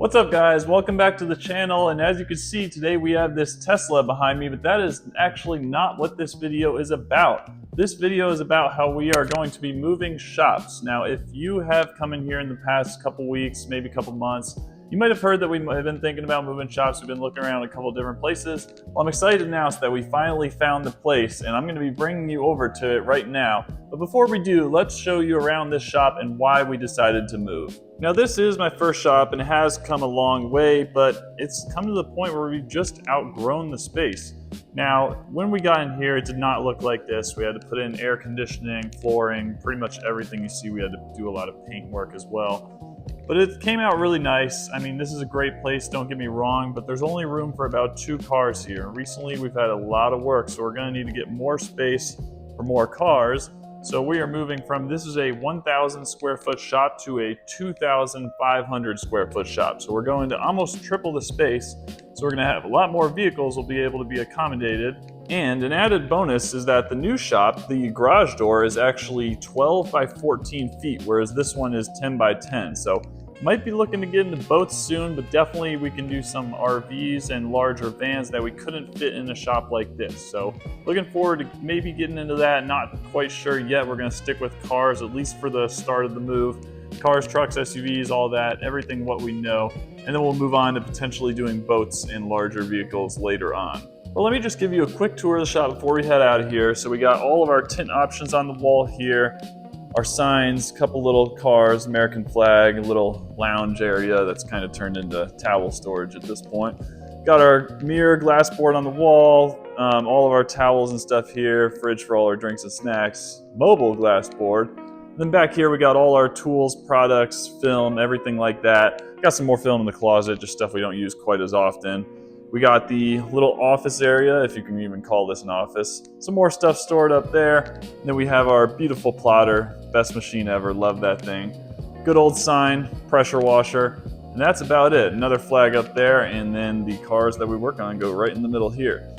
What's up guys, welcome back to the channel, and as you can see today we have this Tesla behind me, but that is actually not what this video is about. This video is about how we are going to be moving shops. Now if you have come in here in the past couple weeks, maybe a couple months, you might have heard that we might have been thinking about moving shops. We've been looking around a couple of different places. Well, I'm excited to announce that we finally found the place, and I'm going to be bringing you over to it right now. But before we do, let's show you around this shop and why we decided to move. Now this is my first shop and it has come a long way, but it's come to the point where we've just outgrown the space. Now, when we got in here, it did not look like this. We had to put in air conditioning, flooring, pretty much everything you see. We had to do a lot of paint work as well. But it came out really nice. I mean, this is a great place, don't get me wrong, but there's only room for about 2 cars here. Recently, we've had a lot of work, so we're gonna need to get more space for more cars. So we are moving from, this is a 1,000 square foot shop to a 2,500 square foot shop. So we're going to almost triple the space. So we're gonna have a lot more vehicles will be able to be accommodated. And an added bonus is that the new shop, the garage door is actually 12 by 14 feet, whereas this one is 10 by 10. So might be looking to get into boats soon, but definitely we can do some RVs and larger vans that we couldn't fit in a shop like this. So looking forward to maybe getting into that. Not quite sure yet. We're gonna stick with cars, at least for the start of the move. Cars, trucks, SUVs, all that, everything what we know. And then we'll move on to potentially doing boats and larger vehicles later on. Well, let me just give you a quick tour of the shop before we head out of here. So we got all of our tint options on the wall here. Our signs, couple little cars, American flag, a little lounge area that's kind of turned into towel storage at this point. Got our mirror glass board on the wall, all of our towels and stuff here, fridge for all our drinks and snacks, mobile glass board. Then back here we got all our tools, products, film, everything like that. Got some more film in the closet, just stuff we don't use quite as often. We got the little office area, if you can even call this an office. Some more stuff stored up there. And then we have our beautiful plotter, best machine ever, love that thing. Good old sign, pressure washer, and that's about it. Another flag up there, and then the cars that we work on go right in the middle here.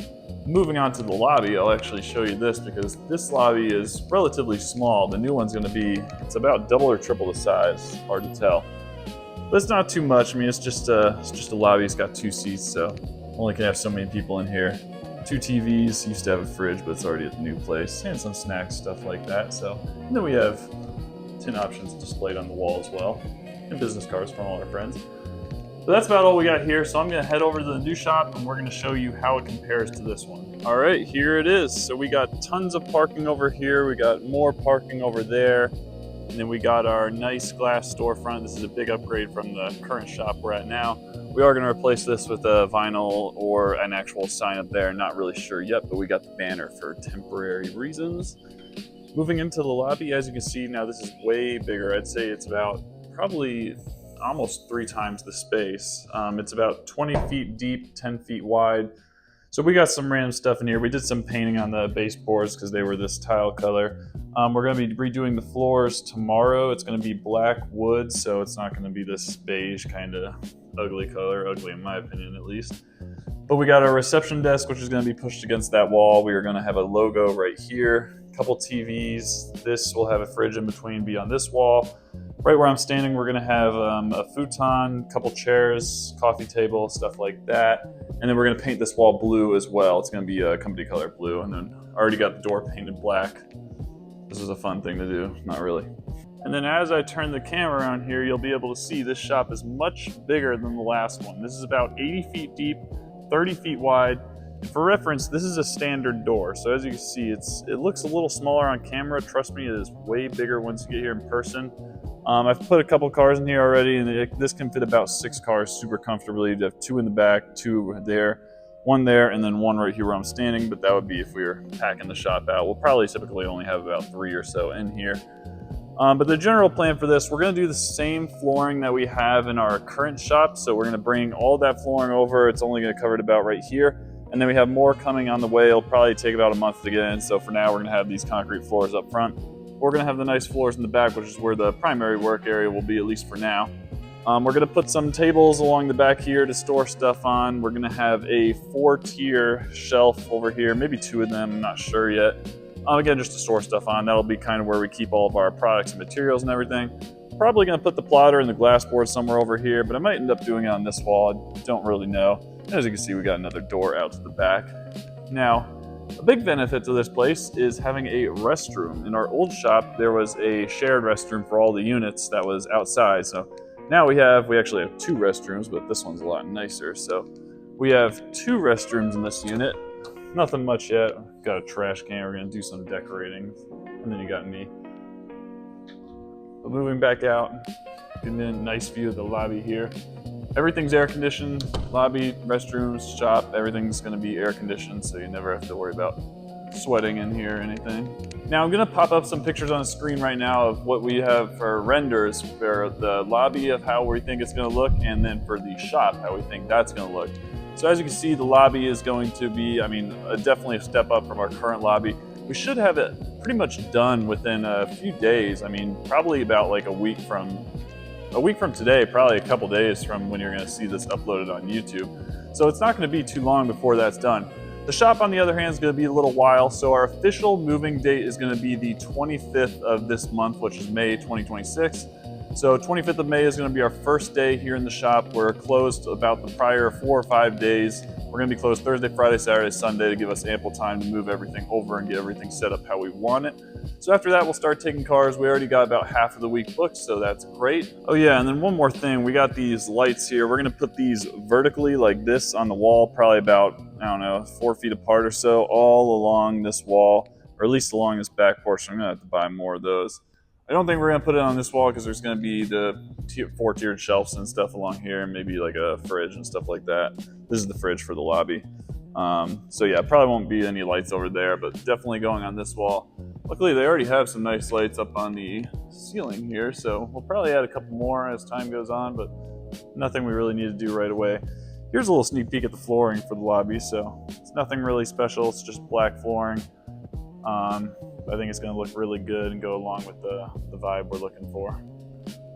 Moving on to the lobby, I'll actually show you this because this lobby is relatively small. The new one's gonna be, it's about double or triple the size, hard to tell. But it's not too much. I mean, it's just a lobby. It's got 2 seats, so only can have so many people in here. 2 TVs, used to have a fridge, but it's already at the new place, and some snacks, stuff like that. So, and then we have tin options displayed on the wall as well, and business cards from all our friends. But that's about all we got here, so I'm gonna head over to the new shop and we're gonna show you how it compares to this one. All right, here it is. So we got tons of parking over here, we got more parking over there, and then we got our nice glass storefront. This is a big upgrade from the current shop we're at now. We are going to replace this with a vinyl or an actual sign up there. Not really sure yet, but we got the banner for temporary reasons. Moving into the lobby, as you can see now, this is way bigger. I'd say it's about probably almost 3 times the space. It's about 20 feet deep, 10 feet wide. So we got some random stuff in here. We did some painting on the baseboards because they were this tile color. We're going to be redoing the floors tomorrow. It's going to be black wood, so it's not going to be this beige kind of ugly color, ugly in my opinion at least. But we got our reception desk, which is going to be pushed against that wall. We are going to have a logo right here, a couple TVs. This will have a fridge in between, be on this wall. Right where I'm standing, we're going to have a futon, a couple chairs, coffee table, stuff like that. And then we're going to paint this wall blue as well. It's going to be a company color blue. And then I already got the door painted black. This is a fun thing to do, not really. And then as I turn the camera around here, you'll be able to see this shop is much bigger than the last one. This is about 80 feet deep, 30 feet wide. And for reference, this is a standard door. So as you can see, it looks a little smaller on camera. Trust me, it is way bigger once you get here in person. I've put a couple cars in here already, and this can fit about 6 cars super comfortably. You have 2 in the back, 2 there, 1 there, and then 1 right here where I'm standing, but that would be if we were packing the shop out. We'll probably typically only have about 3 or so in here. But the general plan for this, we're going to do the same flooring that we have in our current shop. So we're going to bring all that flooring over. It's only going to cover it about right here. And then we have more coming on the way. It'll probably take about a month to get in. So for now, we're going to have these concrete floors up front. We're going to have the nice floors in the back, which is where the primary work area will be, at least for now. We're going to put some tables along the back here to store stuff on. We're going to have a 4-tier shelf over here, maybe 2 of them, I'm not sure yet. Again, just to store stuff on. That'll be kind of where we keep all of our products and materials and everything. Probably going to put the plotter and the glass board somewhere over here, but I might end up doing it on this wall. I don't really know. As you can see, we got another door out to the back. Now, a big benefit to this place is having a restroom. In our old shop, there was a shared restroom for all the units that was outside. So now we actually have 2 restrooms, but this one's a lot nicer. So we have 2 restrooms in this unit. Nothing much yet. Got a trash can. We're going to do some decorating. And then you got me. But moving back out, getting a nice view of the lobby here. Everything's air conditioned, lobby, restrooms, shop, everything's gonna be air conditioned, so you never have to worry about sweating in here or anything. Now I'm gonna pop up some pictures on the screen right now of what we have for renders for the lobby of how we think it's gonna look, and then for the shop, how we think that's gonna look. So as you can see, the lobby is going to be, definitely a step up from our current lobby. We should have it pretty much done within a few days. Probably about like a week from today, probably a couple days from when you're going to see this uploaded on YouTube. So it's not going to be too long before that's done. The shop, on the other hand, is going to be a little while. So our official moving date is going to be the 25th of this month, which is May 2026. So 25th of May is going to be our first day here in the shop. We're closed about the prior 4 or 5 days. We're going to be closed Thursday, Friday, Saturday, Sunday to give us ample time to move everything over and get everything set up how we want it. So after that, we'll start taking cars. We already got about half of the week booked, so that's great. Oh yeah, and then one more thing. We got these lights here. We're going to put these vertically like this on the wall, probably about, 4 feet apart or so, all along this wall, or at least along this back portion. I'm going to have to buy more of those. I don't think we're going to put it on this wall because there's going to be the 4-tiered shelves and stuff along here, and maybe like a fridge and stuff like that. This is the fridge for the lobby. So yeah, probably won't be any lights over there, but definitely going on this wall. Luckily, they already have some nice lights up on the ceiling here, so we'll probably add a couple more as time goes on, but nothing we really need to do right away. Here's a little sneak peek at the flooring for the lobby, so it's nothing really special. It's just black flooring. I think it's going to look really good and go along with the vibe we're looking for.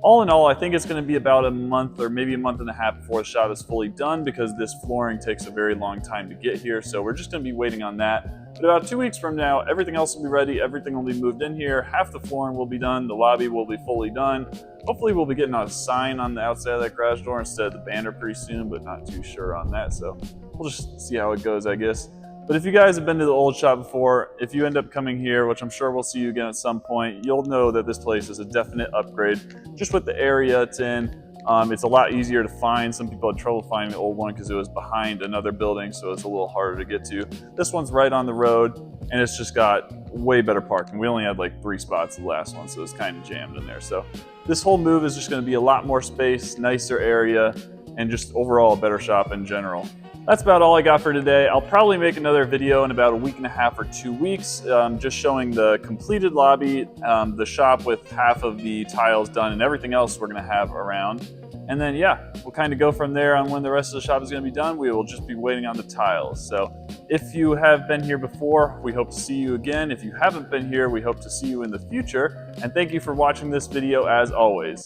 All in all, I think it's going to be about a month or maybe a month and a half before the shop is fully done because this flooring takes a very long time to get here. So we're just going to be waiting on that. But about 2 weeks from now, everything else will be ready. Everything will be moved in here. Half the flooring will be done. The lobby will be fully done. Hopefully we'll be getting a sign on the outside of that garage door instead of the banner pretty soon, but not too sure on that. So we'll just see how it goes, I guess. But if you guys have been to the old shop before, if you end up coming here, which I'm sure we'll see you again at some point, you'll know that this place is a definite upgrade. Just with the area it's in, it's a lot easier to find. Some people had trouble finding the old one because it was behind another building, so it's a little harder to get to. This one's right on the road, and it's just got way better parking. We only had like 3 spots the last one, so it's kind of jammed in there. So this whole move is just going to be a lot more space, nicer area, and just overall a better shop in general. That's about all I got for today. I'll probably make another video in about a week and a half or 2 weeks, just showing the completed lobby, the shop with half of the tiles done and everything else we're gonna have around. And then yeah, we'll kind of go from there on when the rest of the shop is gonna be done. We will just be waiting on the tiles. So if you have been here before, we hope to see you again. If you haven't been here, we hope to see you in the future. And thank you for watching this video as always.